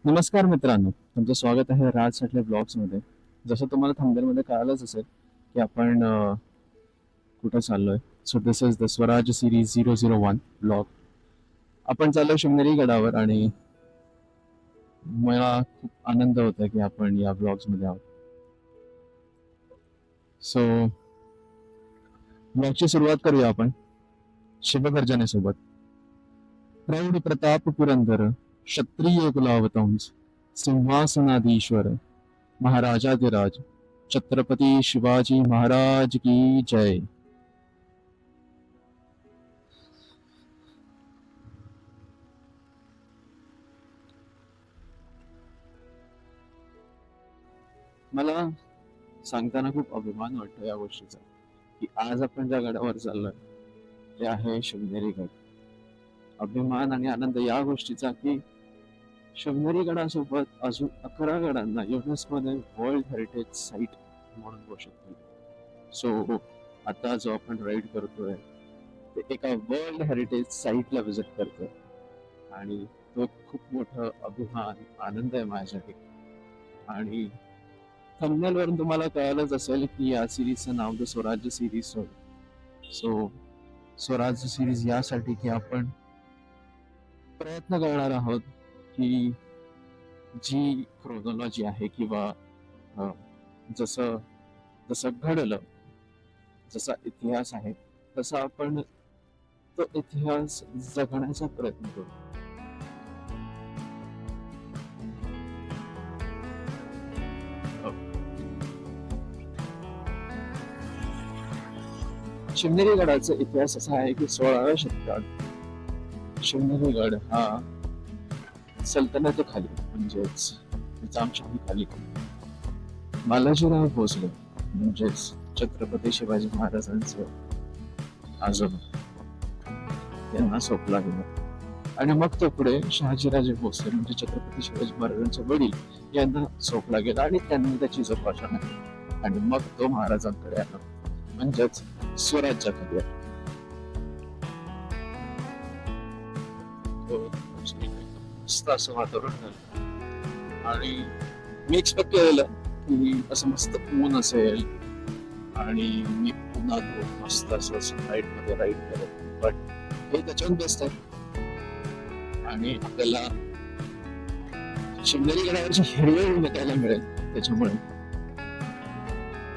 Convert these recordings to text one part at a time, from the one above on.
नमस्कार मित्रांनो, तुमचं स्वागत आहे राज साठले ब्लॉग्समध्ये. जसं तुम्हाला थंबनेलमध्ये कळालंच असेल की आपण कुठं चाललोय. So this is the Swaraj series 001 blog. आपण चाललोय शिवनेरी गडावर आणि मला खूप आनंद होतो की आपण या ब्लॉग्समध्ये आहोत. सो ब्लॉगची सुरुवात करूया आपण शिवगर्जनेसोबत. प्रौढ प्रताप पुरंदर, क्षत्रिय कुलावतंस, सिंहासनाधीश्वर, महाराजाधिराज छत्रपती शिवाजी महाराज की जय. मला सांगताना खूप अभिमान वाटतो या गोष्टीचा की आज आपण ज्या गडावर चाललोय ते आहे शिवनेरी गड. अभिमान आणि आनंद या गोष्टीचा की शिवनेरी गडासोबत अजून 11 गडांना युनेस्कोने वर्ल्ड हेरिटेज साईट म्हणून घोषित केले. सो आता जो आपण राईड करतोय ते एका वर्ल्ड हेरिटेज साईटला व्हिजिट करतोय आणि तो खूप मोठा अभिमान आनंद आहे माझ्यासाठी. आणि थंबनेल वरून तुम्हाला कळालंच असेल की या सिरीजचं नाव द स्वराज्य सिरीज होय. सो स्वराज्य सिरीज यासाठी की आपण प्रयत्न करणार आहोत की जी क्रोनॉलॉजी आहे किंवा अ, जसं जसं घडलं, जसा इतिहास आहे तसा आपण तो इतिहास जगण्याचा प्रयत्न करू. शिवनेरी गडाचा इतिहास असा आहे की 16व्या शतकात शिवनेरी गड हा सल्तनतेखाली म्हणजेच निजामशाहीखाली बालाजीराव भोसले म्हणजेच छत्रपती शिवाजी महाराजांचे आजोबा यांना सोपला गेला. आणि मग तो पुढे शहाजीराजे भोसले म्हणजे छत्रपती शिवाजी महाराजांचे वडील यांना सोपला गेला आणि त्यांनी त्याची जोपासना केली आणि मग तो महाराजांकडे आला म्हणजेच स्वराज्याकडे आला. मस्त असं वातावरण झालं आणि मी एक्सपेक्ट केलेलं की असं मस्त ऊन असेल आणि मी उन्हात मस्त असं नाईट मध्ये राईड करत, बट हे त्याच्याहून बेस्ट आहे. आणि आपल्याला शिवनेरी गडावरची हिरवळ बघायला मिळेल त्याच्यामुळे.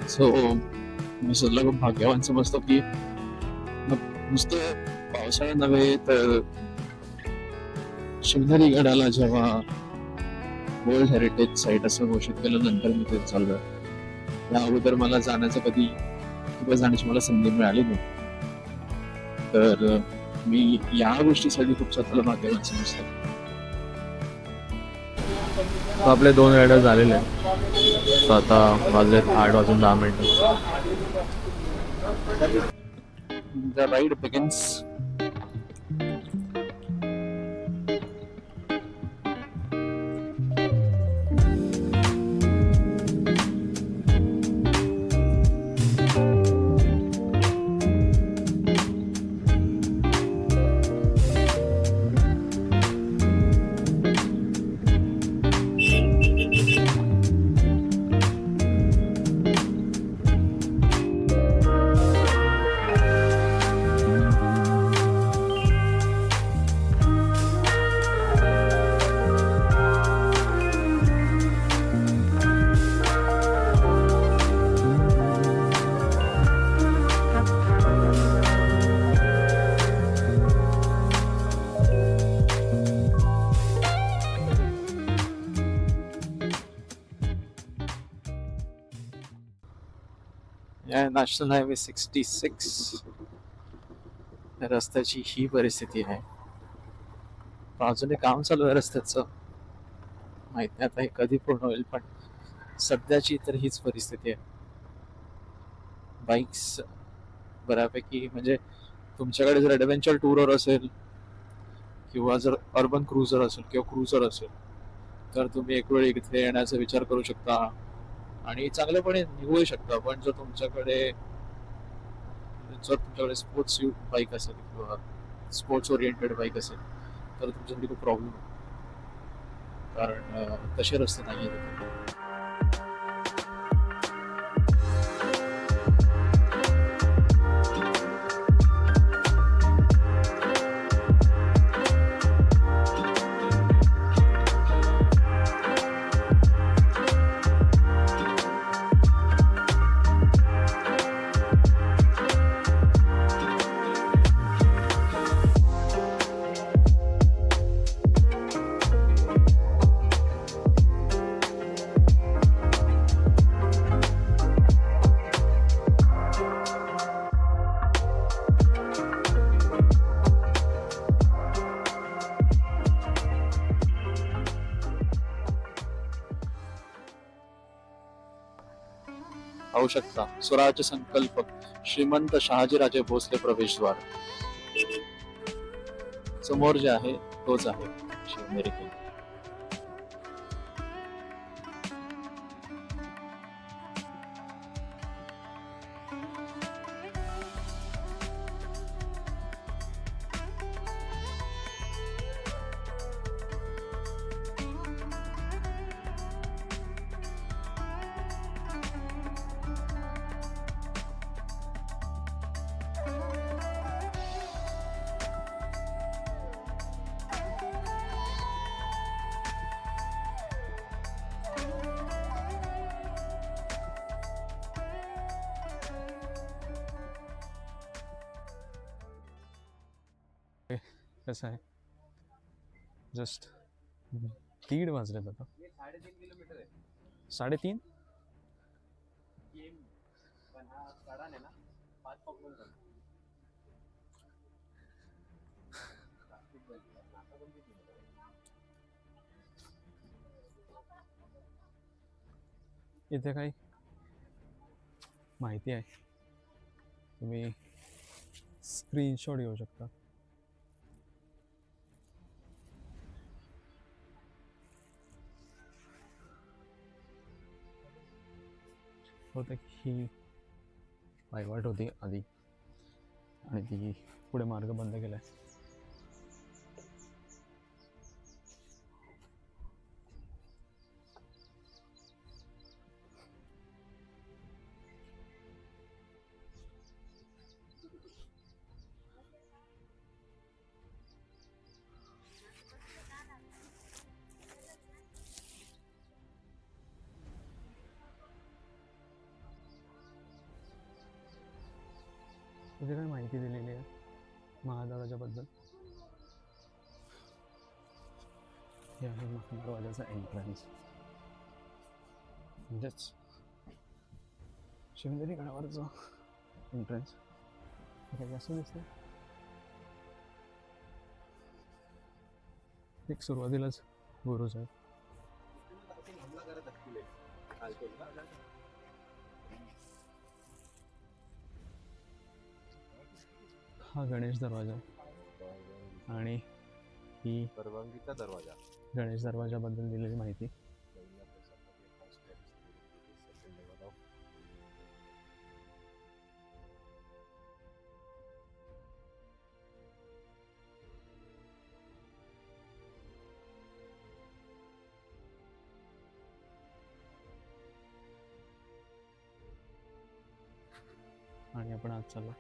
सो मी सुद्धा खूप भाग्यवान समजतो की नुसतं पावसाळा नव्हे तर शिवनेरी गडाला जेव्हा वर्ल्ड हेरिटेज साईट असं घोषित केल्यानंतर मी ते चाललोय. या अगोदर मला जाण्याचं कधी किंवा जाण्याची मला संधी मिळाली नव्हती, तर मी या गोष्टीसाठी खूप स्वतःला भाग्यवान समजतो. आपले 2 रायडर झालेले आहेत. तर आता वाजलेत 8:10. The ride begins. या नॅशनल हायवे 66 रस्त्याची ही परिस्थिती आहे. अजूनही काम चालू आहे रस्त्याचं, माहित नाही आता हे कधी पूर्ण होईल, पण सध्याची तर हीच परिस्थिती आहे. बाईक्स बऱ्यापैकी म्हणजे तुमच्याकडे जर ॲडव्हेंचर टूरर असेल किंवा जर अर्बन क्रुझर असेल किंवा क्रुझर असेल तर तुम्ही एक वेळ इथे येण्याचा विचार करू शकता आणि चांगल्यापणे निघू शकता. पण जर तुमच्याकडे स्पोर्ट्स बाईक असेल किंवा स्पोर्ट्स ओरिएंटेड बाईक असेल तर तुमच्यासाठी खूप प्रॉब्लेम आहे. कारण तसे रस्ते नाही आहेत. पाहू शकता स्वराज्य संकल्पक श्रीमंत शहाजीराजे भोसले प्रवेशद्वार. समोर जे आहे तोच आहे शिवनेरी किल्ला. कसं आहे जस्ट 1:30 वाजलेत आता. 3:30. इथे काही माहिती आहे, तुम्ही स्क्रीनशॉट घेऊ शकता. होतं ही पायवाट होती आधी आणि ती पुढे मार्ग बंद केलाय. इथे काही माहिती दिलेली आहे महादरवाजाबद्दल. हे आहे महादरवाजाचा एंट्रन्स, म्हणजेच शिवनेरी गडावरचं एंट्रन्स. काही असं दिसतं एक सुरुवातीलाच गुरुज आहे. हा गणेश दरवाजा आणि ही परवानगीचा दरवाजा. गणेश दरवाजाबद्दल दिलेली माहिती. आणि आपण आज चाललो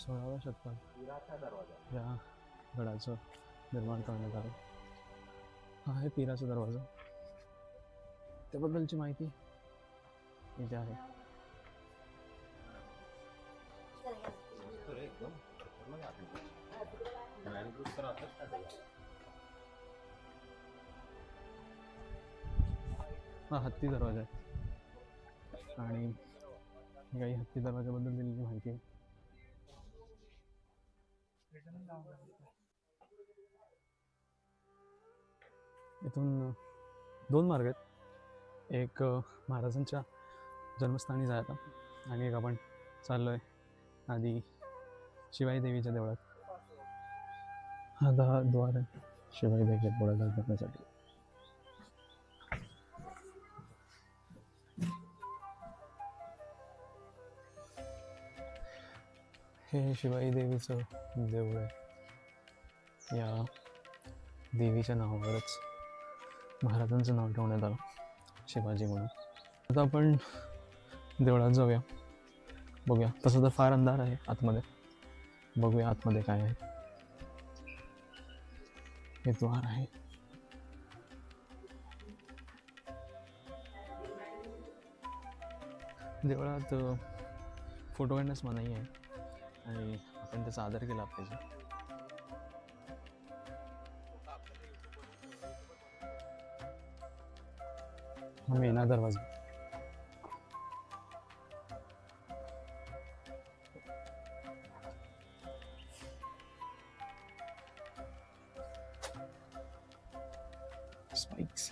सोळाव्या शतकात या गडाचं निर्माण करण्यात आलं. हा आहे पिराचा दरवाजा, त्याबद्दलची माहिती इथे आहे. हा हत्ती दरवाजा आहे आणि काही हत्ती दरवाजाबद्दल दिलेली माहिती आहे. इथून 2 मार्ग आहेत. एक महाराजांच्या जन्मस्थानी जायचा आणि एक आपण चाललोय आधी शिवाई देवीच्या देवळात. हा द्वार आहे शिवाई देवीच्या देवळात जाण्यासाठी. हे शिवाई देवीचं देऊळ आहे. या देवीच्या नावावरच महाराजांचं नाव ठेवण्यात आलं, शिवाजी म्हणून. आता आपण देवळात जाऊया, बघूया. तसं तर फार अंधार आहे आतमध्ये, बघूया आतमध्ये काय आहे. हे द्वार आहे. देवळात फोटो काढण्यास मनाई आहे आणि आपण त्याचा आदर केला पाहिजे. हा मेना दरवाजा. स्पाइक्स.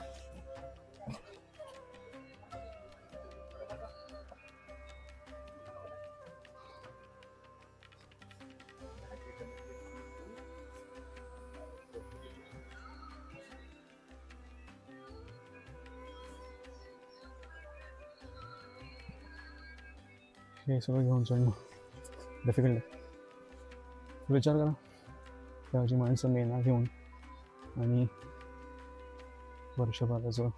हे सगळं घेऊन चढणं डिफिकल्ट आहे. विचार करा, त्याची माणसं मेना घेऊन आणि वर्षभराचं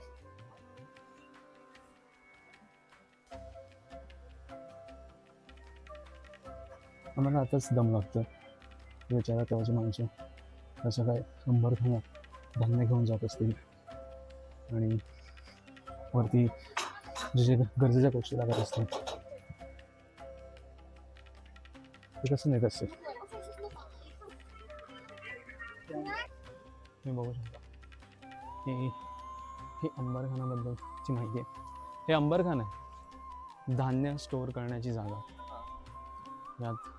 आम्हाला आताच दम लागतं. विचारा तेव्हाची माणसं कसं काय 100 खाना धान्य घेऊन जात असतील आणि वरती जे गरजेच्या गोष्टी लागत असतील ते कसं नेत असतील. तुम्ही बघू शकता ही अंबरखानाबद्दलची माहिती आहे. हे अंबरखान आहे, धान्य स्टोअर करण्याची जागा. यात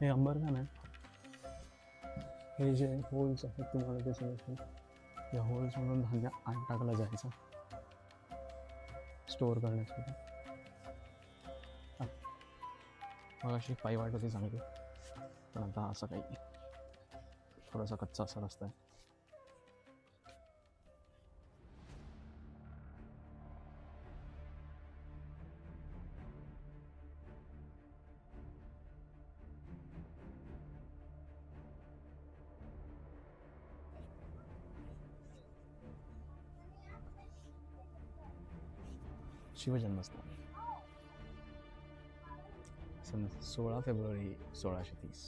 हे अंबरखान आहे. हे जे होल्स आहेत तुम्हाला दिसत असतील, या होल्समधून धान्य आत टाकलं जायचं स्टोअर करण्यासाठी. मग अशी पायी वाट होती चांगली, पण आता असं काही थोडासा कच्चा असा रस्ता आहे. शिवजन्मस्थान, सन 16 फेब्रुवारी 1630.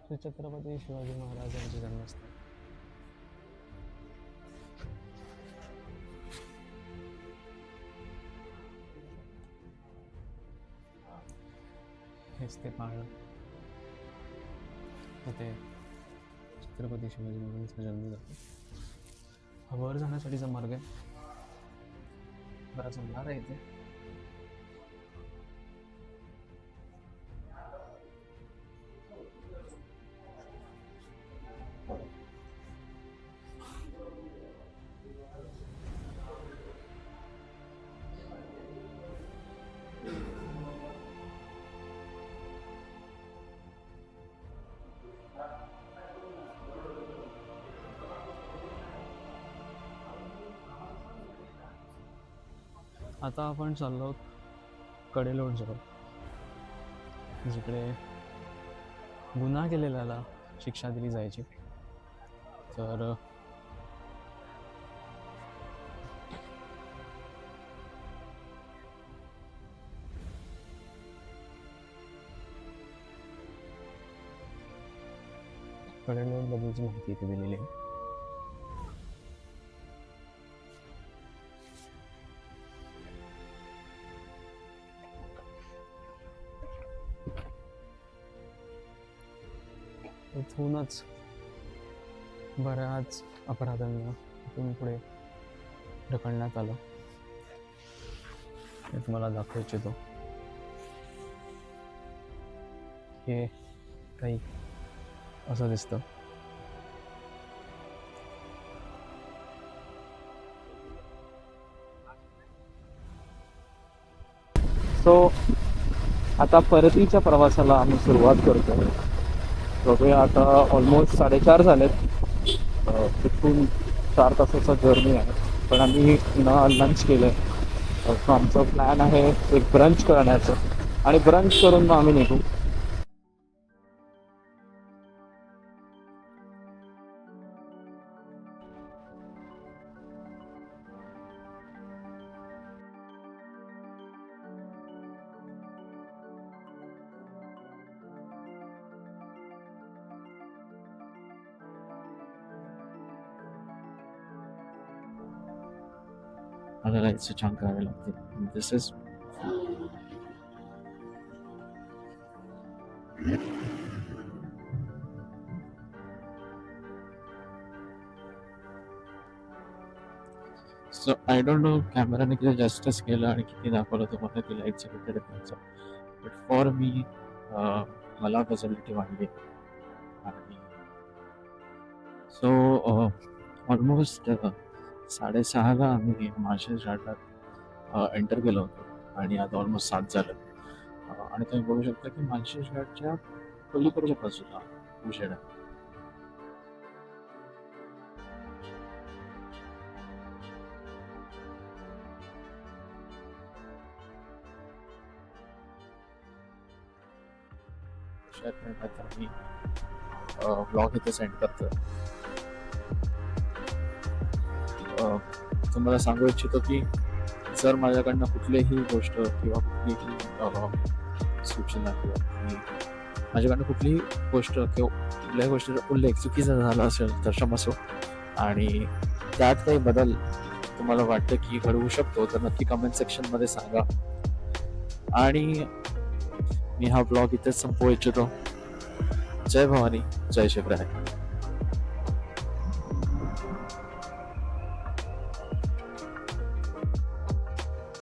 श्री छत्रपती शिवाजी महाराज यांचे जन्मस्थान. हेच ते पाळणं, ते छत्रपती शिवाजी महाराजांचा जन्म झाला. वर जाण्यासाठीचा मार्ग आहे, बराच अंधार आहे इथे. आता आपण चाललो कडेलोट जवळ, जिकडे गुन्हा केलेल्याला शिक्षा दिली जायची. तर कडेलोट बद्दलची माहिती इथे दिलेली आहे. इथूनच बऱ्याच अपराधांना इथून पुढे ढकलण्यात आलं. हे तुम्हाला दाखवू इच्छितो. हे काही असं दिसतं. सो आता परतीच्या प्रवासाला आम्ही सुरुवात करतो. बघूया, आता ऑलमोस्ट 4:30 झालेत. तिथून 4 तासाचा जर्नी आहे, पण आम्ही न लंच केलं आहे. सो आमचं प्लॅन आहे एक ब्रंच करण्याचं, आणि ब्रंच करून मग आम्ही निघू. मला जायचं छान करावे लागते. This is so I don't know कॅमेराने किती जास्तच केलं आणि किती दाखवलं तुम्हाला की लाईटचं किती डिफरन्स आहे. बट फॉर मी मला फॅसिलिटी वाढली. आणि सो ऑलमोस्ट 6:30ला आम्ही माळशेज घाटात एंटर केलो होतो, आणि आता ऑलमोस्ट 7 झालं. आणि तुम्ही बघू शकता की माळशेज घाटच्या पलीकडच्या बाजूला उजेड आहे. शेअर करण्यात मी ब्लॉग इथे सेंड करतोय. तुम्हाला सांगू इच्छितो की जर माझ्याकडनं कुठलीही गोष्ट किंवा कुठलीही सूचना किंवा माझ्याकडनं कुठलीही गोष्ट किंवा कुठल्याही गोष्टीचा उल्लेख चुकीचा झाला असेल तर क्षमस्व. आणि त्यात काही बदल तुम्हाला वाटतं की घडवू शकतो तर नक्की कमेंट सेक्शनमध्ये सांगा. आणि मी हा ब्लॉग इथेच संपवू इच्छितो. जय भवानी, जय शिवराय.